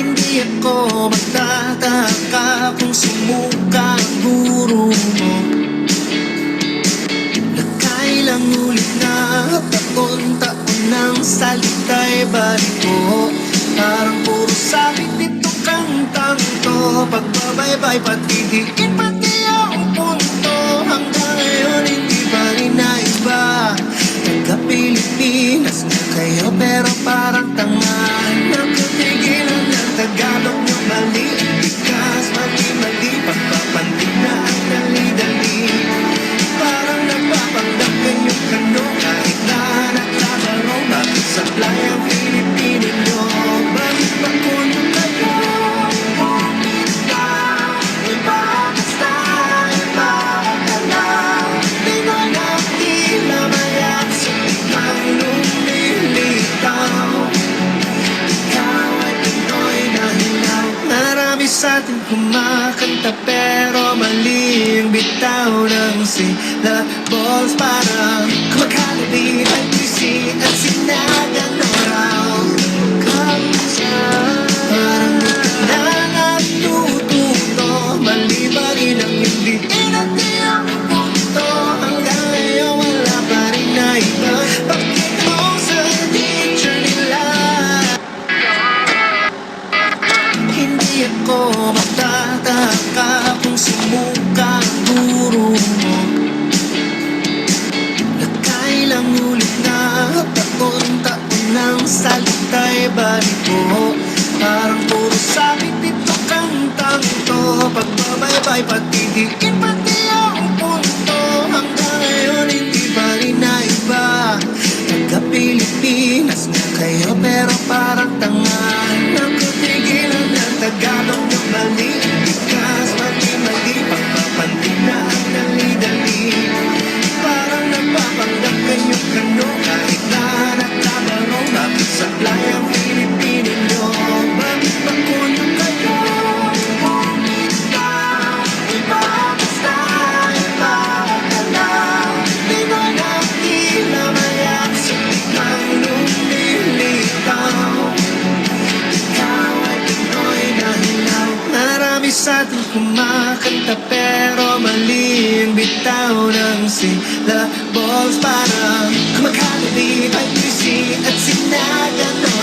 Hindi ako magtataka kung sumuka ang guro mo. Nakailang ulit na taon-taon ng salita'y balik ko. Parang puro sabit nito kantang to. Pagbabaybay pati diin pati ang punto. Hanggang ngayon hindi pa rin naiba. Taga-Pilipinas na kayo pero parang tanga. Nakatigilan ng Tagalog nyo mali. Bigas, mali-mali, pagpapandig na ang dali-dali. Parang nagpapanggap kanyong kano. Kahit na naglalaro, bakit sablay ang Pilipino nyo? Bakit ba kuno kayo? Iba basta, iba ka lang. Pinoy na tila mayak sa ibang lumilitaw. Ikaw ay Pinoy na hilaw. Marami sa atin kumakanta pero mali ang bitaw ng syllables. Parang kumakalabi ang PC at sinagang ng raw. Parang di ka na natututo. Mali ba rin ang hindi inati ang punto. Hanggang ngayon wala pa rin na iba. Bakit mo sa teacher nila? Hindi ako magtataka kung sumuka ang guro mo. Nakailang ulit na taon-taon ng salita'y balik ko. Parang puro sabit nito kantang to. Pagbabaybay pati diin pati ang punto. Hanggang ngayon hindi pa rin naiba. Taga-Pilipinas na kayo pero parang tanga. Nakatigilan ng Tagalog nyo mali. Bigas, mali-mali, pagpapandig na ang dali-dali. Parang nagpapanggap kanyong kano. Kahit na naglalaro, bakit sablay ang Pilipino nyo? Bakit ba kuno kayo? Iba basta, iba ka lang. Pinoy na tila mayak sa ibang lumilitaw. Ikaw ay Pinoy na hilaw. Marami sa atin kumakanta pero mali ang bitaw ng syllables. Parang kumakalabi ang PC at sinagang ng